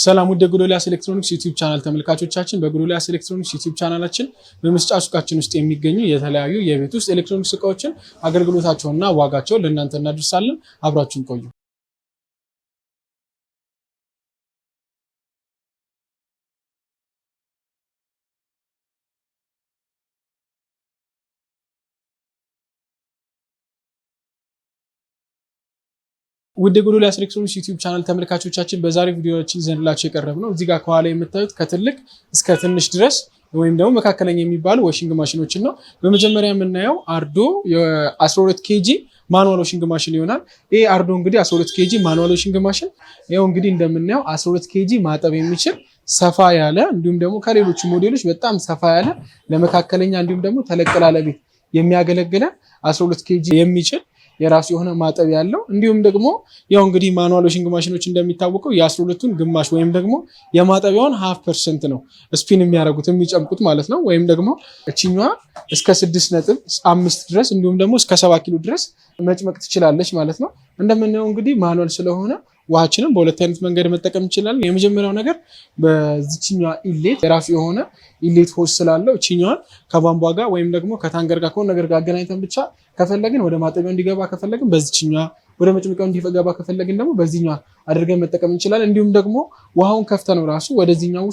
ሰላም ወደ ጎዶልያስ ኤሌክትሮኒክስ ዩቲዩብ ቻናል ተመልካቾቻችን በጎዶልያስ ኤሌክትሮኒክስ ዩቲዩብ ቻናላችን በመስጫ ሱቃችን ውስጥ የሚገኙ የተለያዩ የቤት ውስጥ ኤሌክትሮኒክስ እቃዎችን አገልግሎታቸውንና ዋጋቸውን ለእናንተ እናደርሳለን። አብራችሁን ቆዩ። ውድ ጎዶልያስ ኤሌክትሮኒክስ ዩቲዩብ ቻናል ተመልካቾቻችን በዛሬው ቪዲዮአችን ይዘንላችሁ የቀረብነው እዚህ ጋር ከኋላ የምታዩት ከትልቅ እስከ ትንሽ ድረስ ወይም ደግሞ መካከለኛ የሚባሉ ዋሺንግ ማሽኖችን ነው። በመጀመሪያ የምናየው አርዶ የ12 ኬጂ ማኑዋል ዋሺንግ ማሽን ይሆናል። ይሄ አርዶ እንግዲህ 12 ኬጂ ማኑዋል ዋሺንግ ማሽን ያው እንግዲህ እንደምናየው 12 ኬጂ ማጠብ የሚችል ሰፋ ያለ እንዲሁም ደግሞ ከሌሎች ሞዴሎች በጣም ሰፋ ያለ ለመካከለኛ እንዲሁም ደግሞ ተለቅ ላለ ቤት የሚያገለግል 12 ኬጂ የሚችል የራሱ የሆነ ማጠብ ያለው እንዲሁም ደግሞ ያው እንግዲህ ማኑዋል ዋሺንግ ማሽኖች እንደሚታወቀው የ12ቱን ግማሽ ወይም ደግሞ የማጠቢያውን 1/2% ነው ስፒን የሚያደርጉት የሚጨምቁት ማለት ነው። ወይም ደግሞ እቺኛዋ እስከ 6.5 ድረስ እንዲሁም ደግሞ እስከ 7 ኪሎ ድረስ መጭመቅ ትችላለች ማለት ነው። እንደምናየው እንግዲህ ማኑዋል ስለሆነ ውሃችንን በሁለት አይነት መንገድ መጠቀም እንችላለን። የመጀመሪያው ነገር በዚህኛዋ ኢሌት የራሱ የሆነ ኢሌት ሆስ ስላለው እቺኛዋን ከቧንቧ ጋር ወይም ደግሞ ከታንገር ጋር ከሆነ ነገር ጋር አገናኝተን ብቻ ከፈለግን ወደ ማጠቢያው እንዲገባ ከፈለግን በዚህኛዋ ወደ መጭመቂያው እንዲገባ ከፈለግን ደግሞ በዚህኛዋ አድርገን መጠቀም እንችላለን። እንዲሁም ደግሞ ውሃውን ከፍተነው ራሱ ወደዚህኛው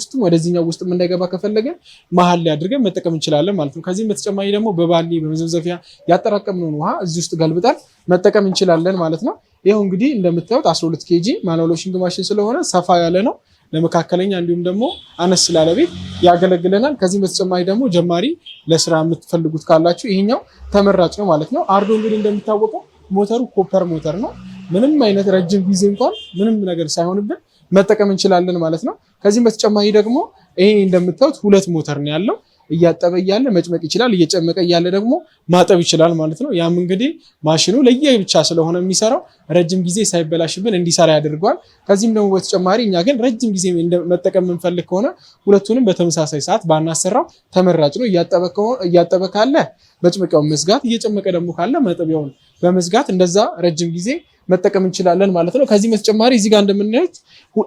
ውስጥም እንዳይገባ ከፈለግን መሀል ላይ አድርገን መጠቀም እንችላለን ማለት ነው። ከዚህም በተጨማሪ ደግሞ በባሊ በመዘፍዘፊያ ያጠራቀምነውን ውሃ እዚህ ውስጥ ገልብጠን መጠቀም እንችላለን ማለት ነው። ይሄው እንግዲህ እንደምታዩት 12 ኬጂ ማኑዋል ዋሺንግ ማሽን ስለሆነ ሰፋ ያለ ነው። ለመካከለኛ እንዲሁም ደግሞ አነስ ላለ ቤት ያገለግለናል። ከዚህም በተጨማሪ ደግሞ ጀማሪ ለስራ የምትፈልጉት ካላችሁ ይሄኛው ተመራጭ ነው ማለት ነው። አርዶ እንግዲህ እንደሚታወቀው ሞተሩ ኮፐር ሞተር ነው። ምንም አይነት ረጅም ጊዜ እንኳን ምንም ነገር ሳይሆንብን መጠቀም እንችላለን ማለት ነው። ከዚህም በተጨማሪ ደግሞ ይሄ እንደምታዩት ሁለት ሞተር ነው ያለው። እያጠበ እያለ መጭመቅ ይችላል፣ እየጨመቀ እያለ ደግሞ ማጠብ ይችላል ማለት ነው። ያም እንግዲህ ማሽኑ ለየብቻ ስለሆነ የሚሰራው ረጅም ጊዜ ሳይበላሽብን እንዲሰራ ያደርገዋል። ከዚህም ደግሞ በተጨማሪ እኛ ግን ረጅም ጊዜ መጠቀም የምንፈልግ ከሆነ ሁለቱንም በተመሳሳይ ሰዓት ባናሰራው ተመራጭ ነው። እያጠበ ካለ መጭመቂያውን መዝጋት፣ እየጨመቀ ደግሞ ካለ ማጠቢያውን በመዝጋት እንደዛ ረጅም ጊዜ መጠቀም እንችላለን ማለት ነው። ከዚህ በተጨማሪ እዚህ ጋር እንደምናዩት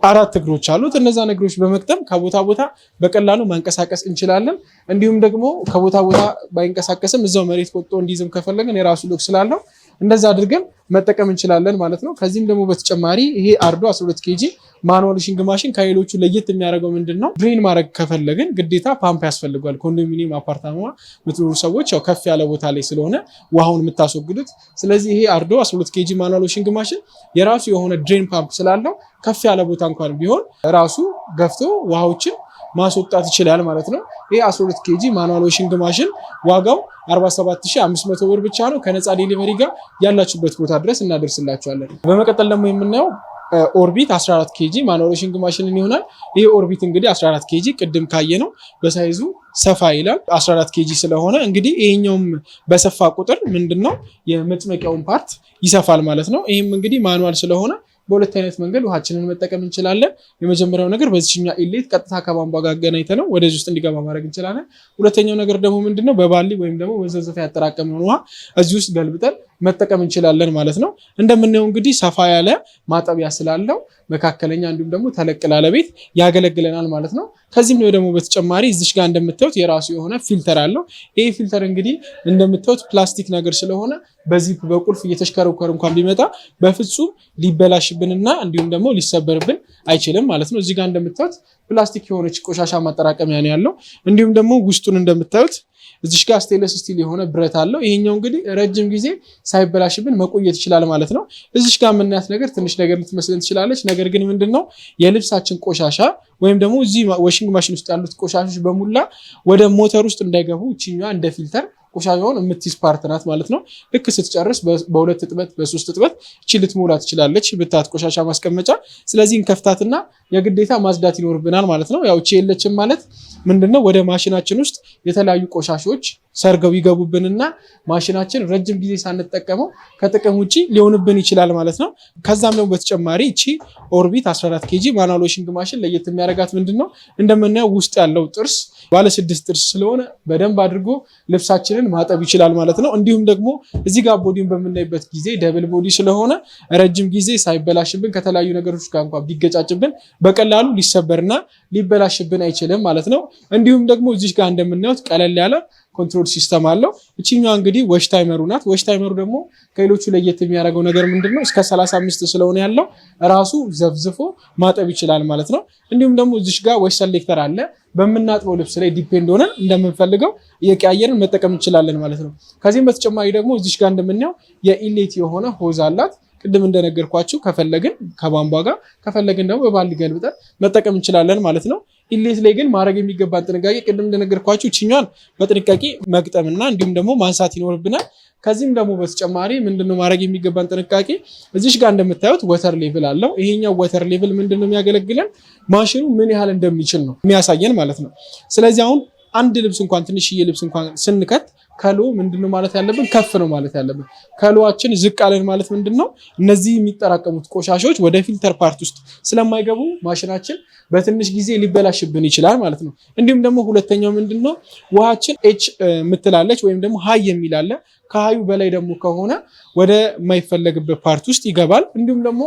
4 እግሮች አሉት። እነዛ እግሮች በመቅጠም ከቦታ ቦታ በቀላሉ ማንቀሳቀስ እንችላለን። እንዲሁም ደግሞ ከቦታ ቦታ ባይንቀሳቀስም እዛው መሬት ቆጥቶ እንዲዝም ከፈለግን የራሱ ሎክ ስላለው እንደዛ አድርገን መጠቀም እንችላለን ማለት ነው። ከዚህም ደግሞ በተጨማሪ ይሄ አርዶ 12 ኬጂ ማኑዋል ዋሺንግ ማሽን ከሌሎቹ ለየት የሚያደርገው ምንድነው? ድሬን ማድረግ ከፈለግን ግዴታ ፓምፕ ያስፈልጋል። ኮንዶሚኒየም አፓርታማ የምትኖሩ ሰዎች ያው ከፍ ያለ ቦታ ላይ ስለሆነ ውሃውን የምታስወግዱት። ስለዚህ ይሄ አርዶ 12 ኬጂ ማኑዋል ዋሺንግ ማሽን የራሱ የሆነ ድሬን ፓምፕ ስላለው ከፍ ያለ ቦታ እንኳን ቢሆን ራሱ ገፍቶ ውሃዎችን ማስወጣት ይችላል ማለት ነው። ይሄ 12 ኬጂ ማኑዋል ዋሺንግ ማሽን ዋጋው 47500 ብር ብቻ ነው። ከነፃ ዴሊቨሪ ጋር ያላችሁበት ቦታ ድረስ እናደርስላችኋለን። በመቀጠል ደግሞ የምናየው ኦርቢት 14 ኬጂ ማኑዋል ዋሺንግ ማሽንን ይሆናል። ይሄ ኦርቢት እንግዲህ 14 ኬጂ ቅድም ካየነው በሳይዙ ሰፋ ይላል። 14 ኬጂ ስለሆነ እንግዲህ ይሄኛውም በሰፋ ቁጥር ምንድነው የመጭመቂያውን ፓርት ይሰፋል ማለት ነው። ይሄም እንግዲህ ማኑዋል ስለሆነ በሁለት አይነት መንገድ ውሃችንን መጠቀም እንችላለን። የመጀመሪያው ነገር በዚህኛ ኢሌት ቀጥታ ከቧንቧ ጋር አገናኝተነው ወደዚህ ውስጥ እንዲገባ ማድረግ እንችላለን። ሁለተኛው ነገር ደግሞ ምንድነው በባሊ ወይም ደግሞ በዘፍዘፊያ ያጠራቀምነውን ውሃ እዚህ ውስጥ ገልብጠን መጠቀም እንችላለን ማለት ነው። እንደምናየው እንግዲህ ሰፋ ያለ ማጠቢያ ስላለው መካከለኛ እንዲሁም ደግሞ ተለቅ ላለ ቤት ያገለግለናል ማለት ነው። ከዚህም ደግሞ በተጨማሪ እዚሽ ጋር እንደምታዩት የራሱ የሆነ ፊልተር አለው። ይሄ ፊልተር እንግዲህ እንደምታዩት ፕላስቲክ ነገር ስለሆነ በዚህ በቁልፍ እየተሽከረከረ እንኳን ቢመጣ በፍጹም ሊበላሽብንና እንዲሁም ደግሞ ሊሰበርብን አይችልም ማለት ነው። እዚህ ጋር እንደምታዩት ፕላስቲክ የሆነች ቆሻሻ ማጠራቀሚያ ነው ያለው። እንዲሁም ደግሞ ውስጡን እንደምታዩት እዚሽ ጋር ስቴንለስ ስቲል የሆነ ብረት አለው። ይሄኛው እንግዲህ ረጅም ጊዜ ሳይበላሽብን መቆየት ይችላል ማለት ነው። እዚሽ ጋር የምናያት ነገር ትንሽ ነገር ልትመስለን ትችላለች። ነገር ግን ምንድነው የልብሳችን ቆሻሻ ወይም ደግሞ እዚህ ዋሺንግ ማሽን ውስጥ ያሉት ቆሻሾች በሙላ ወደ ሞተር ውስጥ እንዳይገቡ እቺኛዋ እንደ ፊልተር ቆሻሻውን የምትይዝ ፓርት ናት ማለት ነው። ልክ ስትጨርስ በ2 እጥበት በ3 እጥበት እቺ ልትሞላ ትችላለች ብታት ቆሻሻ ማስቀመጫ። ስለዚህ እንከፍታትና የግዴታ ማጽዳት ይኖርብናል ማለት ነው። ያው እቺ የለችም ማለት ምንድነው ወደ ማሽናችን ውስጥ የተለያዩ ቆሻሾች ሰርገው ይገቡብንና ማሽናችን ረጅም ጊዜ ሳንጠቀመው ከጥቅም ውጪ ሊሆንብን ይችላል ማለት ነው። ከዛም ደግሞ በተጨማሪ እቺ ኦርቢት 14 ኬጂ ማኑዋል ዋሺንግ ማሽን ለየት የሚያደርጋት ምንድነው እንደምናየው ውስጥ ያለው ጥርስ ባለ 6 ጥርስ ስለሆነ በደንብ አድርጎ ልብሳችንን ማጠብ ይችላል ማለት ነው። እንዲሁም ደግሞ እዚህ ጋር ቦዲውን በምናይበት ጊዜ ደብል ቦዲ ስለሆነ ረጅም ጊዜ ሳይበላሽብን ከተለያዩ ነገሮች ጋር እንኳን ቢገጫጭብን በቀላሉ ሊሰበርና ሊበላሽብን አይችልም ማለት ነው። እንዲሁም ደግሞ እዚህ ጋር እንደምናዩት ቀለል ያለ ኮንትሮል ሲስተም አለው። እቺኛው እንግዲህ ዋሽ ታይመሩ ናት። ዋሽ ታይመሩ ደግሞ ከሌሎቹ ለየት የሚያደርገው ነገር ምንድነው እስከ 35 ስለሆነ ያለው ራሱ ዘፍዝፎ ማጠብ ይችላል ማለት ነው። እንዲሁም ደግሞ እዚህ ጋር ዋሽ ሰሌክተር አለ። በምናጥበው ልብስ ላይ ዲፔንድ ሆነን እንደምንፈልገው እየቀያየርን መጠቀም እንችላለን ማለት ነው። ከዚህም በተጨማሪ ደግሞ እዚህ ጋር እንደምናየው የኢሌት የሆነ ሆዝ አላት። ቅድም እንደነገርኳችሁ ከፈለግን ከቧንቧ ጋር ከፈለግን ደግሞ በባልዲ ገልብጠን መጠቀም እንችላለን ማለት ነው። ኢሌት ላይ ግን ማድረግ የሚገባን ጥንቃቄ ቅድም እንደነገርኳችሁ እቺኛዋን በጥንቃቄ መግጠምና እንዲሁም ደግሞ ማንሳት ይኖርብናል። ከዚህም ደግሞ በተጨማሪ ምንድነው ማድረግ የሚገባን ጥንቃቄ እዚህ ጋር እንደምታዩት ወተር ሌቭል አለው። ይሄኛው ወተር ሌቭል ምንድነው የሚያገለግለን ማሽኑ ምን ያህል እንደሚችል ነው የሚያሳየን ማለት ነው። ስለዚህ አሁን አንድ ልብስ እንኳን ትንሽዬ ልብስ እንኳን ስንከት ከሎ ምንድነው ማለት ያለብን ከፍ ነው ማለት ያለብን። ከሎዋችን ዝቅ አለን ማለት ምንድነው እነዚህ የሚጠራቀሙት ቆሻሾች ወደ ፊልተር ፓርት ውስጥ ስለማይገቡ ማሽናችን በትንሽ ጊዜ ሊበላሽብን ይችላል ማለት ነው። እንዲሁም ደግሞ ሁለተኛው ምንድነው ውሃችን ኤች ምትላለች ወይም ደግሞ ሃይ የሚላለ ከሃዩ በላይ ደግሞ ከሆነ ወደ የማይፈለግበት ፓርት ውስጥ ይገባል። እንዲሁም ደግሞ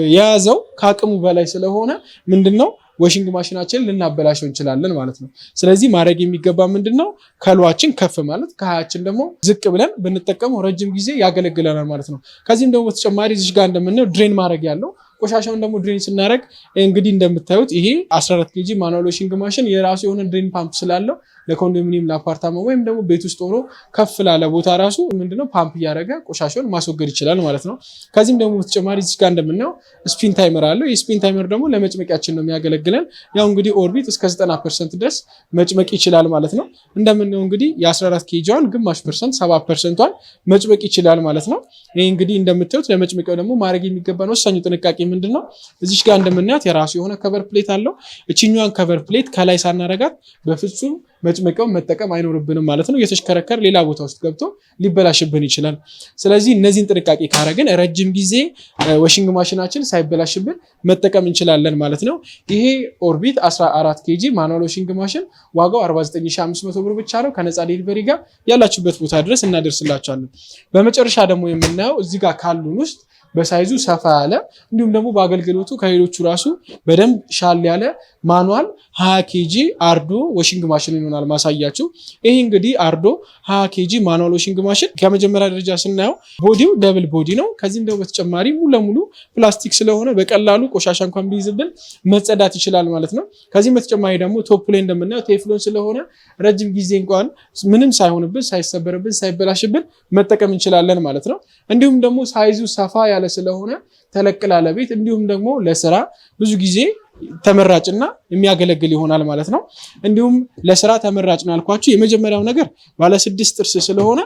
የያዘው ከአቅሙ በላይ ስለሆነ ምንድነው ዋሺንግ ማሽናችን ልናበላሸው እንችላለን ማለት ነው። ስለዚህ ማድረግ የሚገባ ምንድነው ከሏችን ከፍ ማለት ከሃያችን ደግሞ ዝቅ ብለን ብንጠቀመው ረጅም ጊዜ ያገለግለናል ማለት ነው። ከዚህም ደግሞ በተጨማሪ እዚህ ጋር እንደምናየው ድሬን ማድረግ ያለው ቆሻሻውን ደግሞ ድሬን ስናደርግ እንግዲህ እንደምታዩት ይሄ 14 ኬጂ ማኑዋል ዋሺንግ ማሽን የራሱ የሆነ ድሬን ፓምፕ ስላለው ለኮንዶሚኒየም ለአፓርታማ ወይም ደግሞ ቤት ውስጥ ሆኖ ከፍ ላለ ቦታ ራሱ ምንድነው ፓምፕ እያደረገ ቆሻሻውን ማስወገድ ይችላል ማለት ነው። ከዚህም ደግሞ በተጨማሪ እዚህ ጋር እንደምናየው ስፒን ታይመር አለው። የስፒን ታይመር ደግሞ ለመጭመቂያችን ነው የሚያገለግለን። ያው እንግዲህ ኦርቢት እስከ 90% ድረስ መጭመቅ ይችላል ማለት ነው። እንደምናየው እንግዲህ የ14 ኬጂዋን ግማሽ ፐርሰንት 7%ን መጭመቅ ይችላል ማለት ነው። ይሄ እንግዲህ እንደምታዩት ለመጭመቂያው ደግሞ ማድረግ የሚገባን ወሳኙ ጥንቃቄ ምንድነው እዚህ ጋር እንደምናያት የራሱ የሆነ ከቨር ፕሌት አለው። እቺኛዋን ከቨር ፕሌት ከላይ ሳናረጋት በፍጹም መጭመቂያውን መጠቀም አይኖርብንም ማለት ነው። የተሽከረከር ሌላ ቦታ ውስጥ ገብቶ ሊበላሽብን ይችላል። ስለዚህ እነዚህን ጥንቃቄ ካረግን ረጅም ጊዜ ዋሺንግ ማሽናችን ሳይበላሽብን መጠቀም እንችላለን ማለት ነው። ይሄ ኦርቢት 14 ኬጂ ማኑዋል ዋሺንግ ማሽን ዋጋው 49500 ብር ብቻ ነው። ከነፃ ዴሊቨሪ ጋር ያላችሁበት ቦታ ድረስ እናደርስላችኋለን። በመጨረሻ ደግሞ የምናየው እዚህ ጋር ካሉን ውስጥ በሳይዙ ሰፋ ያለ እንዲሁም ደግሞ በአገልግሎቱ ከሌሎቹ ራሱ በደንብ ሻል ያለ ማኑዋል 20 ኬጂ አርዶ ዋሺንግ ማሽን ይሆናል ማሳያችሁ። ይሄ እንግዲህ አርዶ 20 ኬጂ ማኑዋል ዋሺንግ ማሽን ከመጀመሪያ ደረጃ ስናየው ቦዲው ደብል ቦዲ ነው። ከዚህም ደግሞ በተጨማሪ ሙሉ ለሙሉ ፕላስቲክ ስለሆነ በቀላሉ ቆሻሻ እንኳን ቢይዝብን መጸዳት ይችላል ማለት ነው። ከዚህም በተጨማሪ ደግሞ ቶፕ ላይ እንደምናየው ቴፍሎን ስለሆነ ረጅም ጊዜ እንኳን ምንም ሳይሆንብን ሳይሰበርብን ሳይበላሽብን መጠቀም እንችላለን ማለት ነው። እንዲሁም ደግሞ ሳይዙ ሰፋ ያለ ስለሆነ ተለቅ ላለ ቤት እንዲሁም ደግሞ ለስራ ብዙ ጊዜ ተመራጭና የሚያገለግል ይሆናል ማለት ነው። እንዲሁም ለስራ ተመራጭ ነው ያልኳችሁ የመጀመሪያው ነገር ባለ 6 ጥርስ ስለሆነ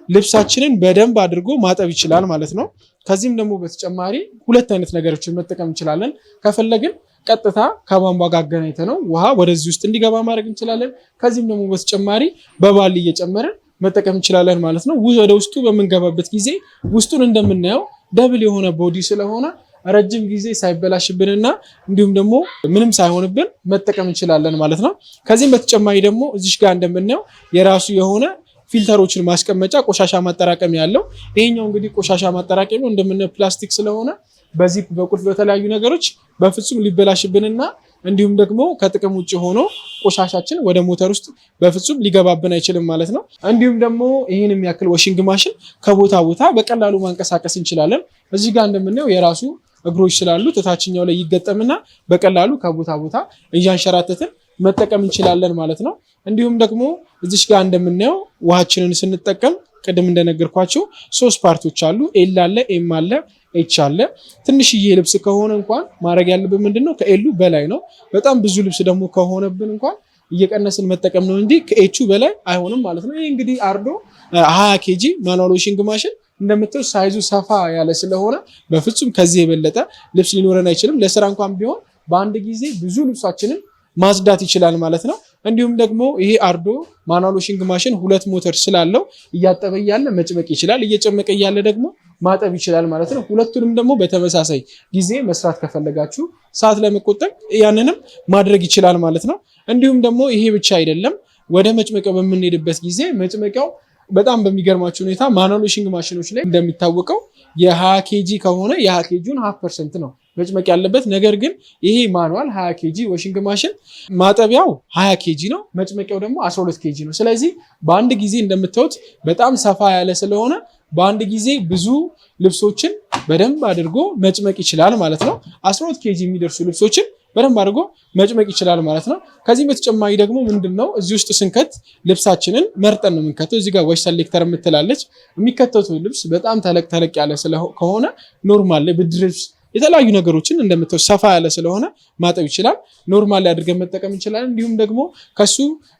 ልብሳችንን በደንብ አድርጎ ማጠብ ይችላል ማለት ነው። ከዚህም ደግሞ በተጨማሪ ሁለት አይነት ነገሮችን መጠቀም እንችላለን። ከፈለግን ቀጥታ ከቧንቧ ጋር አገናኝተነው ውሃ ወደዚህ ውስጥ እንዲገባ ማድረግ እንችላለን። ከዚህም ደግሞ በተጨማሪ በባሊ እየጨመርን መጠቀም እንችላለን ማለት ነው። ወደ ውስጡ በምንገባበት ጊዜ ውስጡን እንደምናየው ደብል የሆነ ቦዲ ስለሆነ ረጅም ጊዜ ሳይበላሽብንና እንዲሁም ደግሞ ምንም ሳይሆንብን መጠቀም እንችላለን ማለት ነው። ከዚህም በተጨማሪ ደግሞ እዚህ ጋር እንደምናየው የራሱ የሆነ ፊልተሮችን ማስቀመጫ ቆሻሻ ማጠራቀሚያ ያለው። ይሄኛው እንግዲህ ቆሻሻ ማጠራቀሚያው እንደምናየው ፕላስቲክ ስለሆነ በዚፕ በቁልፍ በተለያዩ ነገሮች በፍጹም ሊበላሽብንና እንዲሁም ደግሞ ከጥቅም ውጭ ሆኖ ቆሻሻችን ወደ ሞተር ውስጥ በፍጹም ሊገባብን አይችልም ማለት ነው። እንዲሁም ደግሞ ይህን የሚያክል ዋሺንግ ማሽን ከቦታ ቦታ በቀላሉ ማንቀሳቀስ እንችላለን። እዚህ ጋር እንደምናየው የራሱ እግሮች ስላሉት ታችኛው ላይ ይገጠምና በቀላሉ ከቦታ ቦታ እያንሸራተትን መጠቀም እንችላለን ማለት ነው። እንዲሁም ደግሞ እዚህ ጋር እንደምናየው ውሃችንን ስንጠቀም ቅድም እንደነገርኳችሁ 3 ፓርቶች አሉ። ኤል አለ፣ ኤም አለ፣ ኤች አለ። ትንሽዬ ልብስ ከሆነ እንኳን ማድረግ ያለብን ምንድነው ከኤሉ በላይ ነው። በጣም ብዙ ልብስ ደግሞ ከሆነብን እንኳን እየቀነስን መጠቀም ነው እንጂ ከኤቹ በላይ አይሆንም ማለት ነው። ይሄ እንግዲህ አርዶ 20 ኬጂ ማኑዋል ዋሺንግ ማሽን እንደምታዩት ሳይዙ ሰፋ ያለ ስለሆነ በፍጹም ከዚህ የበለጠ ልብስ ሊኖረን አይችልም። ለስራ እንኳን ቢሆን በአንድ ጊዜ ብዙ ልብሳችንን ማጽዳት ይችላል ማለት ነው። እንዲሁም ደግሞ ይሄ አርዶ ማኑዋል ዋሺንግ ማሽን 2 ሞተር ስላለው እያጠበ ያለ መጭመቅ ይችላል፣ እየጨመቀ ያለ ደግሞ ማጠብ ይችላል ማለት ነው። ሁለቱንም ደግሞ በተመሳሳይ ጊዜ መስራት ከፈለጋችሁ ሰዓት ለመቆጠብ ያንንም ማድረግ ይችላል ማለት ነው። እንዲሁም ደግሞ ይሄ ብቻ አይደለም። ወደ መጭመቂያው በምንሄድበት ጊዜ መጭመቂያው በጣም በሚገርማችሁ ሁኔታ ማኑዋል ዋሺንግ ማሽኖች ላይ እንደሚታወቀው የ20 ኬጂ ከሆነ የ20 ኬጂውን 1/2% ነው መጭመቅ ያለበት። ነገር ግን ይሄ ማኑዋል 20 ኬጂ ዋሺንግ ማሽን ማጠቢያው 20 ኬጂ ነው፣ መጭመቂያው ደግሞ 12 ኬጂ ነው። ስለዚህ በአንድ ጊዜ እንደምታዩት በጣም ሰፋ ያለ ስለሆነ በአንድ ጊዜ ብዙ ልብሶችን በደንብ አድርጎ መጭመቅ ይችላል ማለት ነው። 12 ኬጂ የሚደርሱ ልብሶችን በደንብ አድርጎ መጭመቅ ይችላል ማለት ነው። ከዚህ በተጨማሪ ደግሞ ምንድነው እዚህ ውስጥ ስንከት ልብሳችንን መርጠን ነው የምንከተው። እዚህ ጋር ዋሽ ሰሌክተር የምትላለች። የሚከተቱ ልብስ በጣም ተለቅ ያለ ከሆነ ኖርማል ላይ ብርድ ልብስ የተለያዩ ነገሮችን እንደምታዩ ሰፋ ያለ ስለሆነ ማጠብ ይችላል። ኖርማል ላይ አድርገን መጠቀም እንችላለን። እንዲሁም ደግሞ ከሱ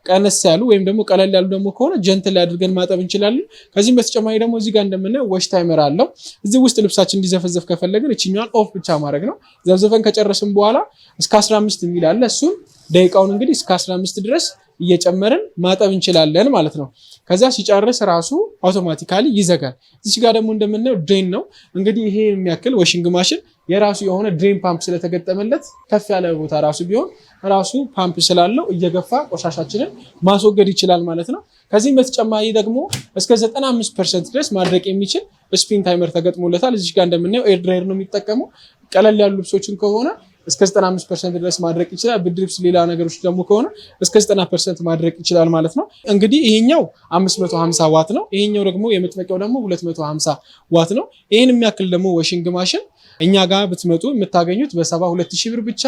ቀነስ ያሉ ወይም ደግሞ ቀለል ያሉ ደግሞ ከሆነ ጀንትል ላይ አድርገን ማጠብ እንችላለን። ከዚህም በተጨማሪ ደግሞ እዚህ ጋር እንደምናየው ዋሽ ታይመር አለው። እዚህ ውስጥ ልብሳችን እንዲዘፈዘፍ ከፈለግን እቺኛዋን ኦፍ ብቻ ማድረግ ነው። ዘፍዘፈን ከጨረስን በኋላ እስከ 15 የሚል አለ። እሱን ደቂቃውን እንግዲህ እስከ 15 ድረስ እየጨመርን ማጠብ እንችላለን ማለት ነው። ከዛ ሲጨርስ ራሱ አውቶማቲካሊ ይዘጋል። እዚህ ጋር ደግሞ እንደምናየው ድሬን ነው። እንግዲህ ይሄ የሚያክል ዋሺንግ ማሽን የራሱ የሆነ ድሬን ፓምፕ ስለተገጠመለት ከፍ ያለ ቦታ ራሱ ቢሆን ራሱ ፓምፕ ስላለው እየገፋ ቆሻሻችንን ማስወገድ ይችላል ማለት ነው። ከዚህም በተጨማሪ ደግሞ እስከ 95% ድረስ ማድረቅ የሚችል ስፒን ታይመር ተገጥሞለታል። እዚህ ጋር እንደምናየው ኤር ድራየር ነው የሚጠቀመው። ቀለል ያሉ ልብሶችን ከሆነ እስከ 95% ድረስ ማድረቅ ይችላል። ብርድ ልብስ ሌላ ነገሮች ደግሞ ከሆነ እስከ 90% ማድረቅ ይችላል ማለት ነው። እንግዲህ ይሄኛው 550 ዋት ነው። ይሄኛው ደግሞ የመጥመቂያው ደግሞ 250 ዋት ነው። ይሄን የሚያክል ደግሞ ዋሺንግ ማሽን እኛ ጋር ብትመጡ የምታገኙት በ72000 ብር ብቻ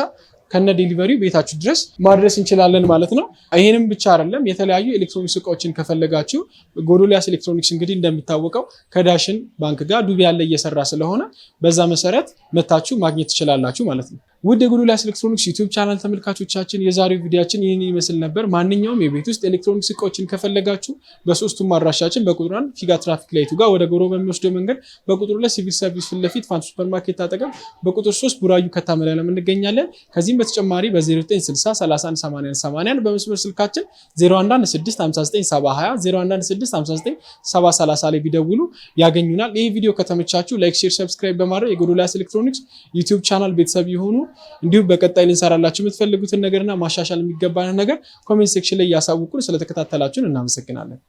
ከነ ዴሊቨሪው ቤታችሁ ድረስ ማድረስ እንችላለን ማለት ነው። ይሄንም ብቻ አይደለም፣ የተለያዩ ኤሌክትሮኒክስ እቃዎችን ከፈለጋችሁ ጎዶልያስ ኤሌክትሮኒክስ እንግዲህ እንደሚታወቀው ከዳሽን ባንክ ጋር ዱቤ ያለ እየሰራ ስለሆነ በዛ መሰረት መታችሁ ማግኘት ትችላላችሁ ማለት ነው። ውድ የጎዶልያስ ኤሌክትሮኒክስ ዩቲዩብ ቻናል ተመልካቾቻችን የዛሬው ቪዲዮአችን ይህን ይመስል ነበር። ማንኛውም የቤት ውስጥ ኤሌክትሮኒክስ እቃዎችን ከፈለጋችሁ በሶስቱም አድራሻችን በቁጥር 1 ፊጋ ትራፊክ ላይቱ ጋር ወደ ጎሮ በሚወስደው መንገድ፣ በቁጥር 2 ሲቪል ሰርቪስ ፊት ለፊት ፋንቱ ሱፐርማርኬት አጠገብ፣ በቁጥር 3 ቡራዩ ከታመላለም እንገኛለን። ከዚህም በተጨማሪ በ0960 31 80 80 በመስመር ስልካችን 0116597020 0116597030 ላይ ቢደውሉ ያገኙናል። ይህ ቪዲዮ ከተመቻችሁ ላይክ፣ ሼር፣ ሰብስክራይብ በማድረግ የጎዶልያስ ኤሌክትሮኒክስ ዩቲዩብ ቻናል ቤተሰብ ይሁኑ። እንዲሁም በቀጣይ ልንሰራላችሁ የምትፈልጉትን ነገርና ማሻሻል የሚገባንን ነገር ኮሜንት ሴክሽን ላይ ያሳውቁን። ስለተከታተላችሁን እናመሰግናለን።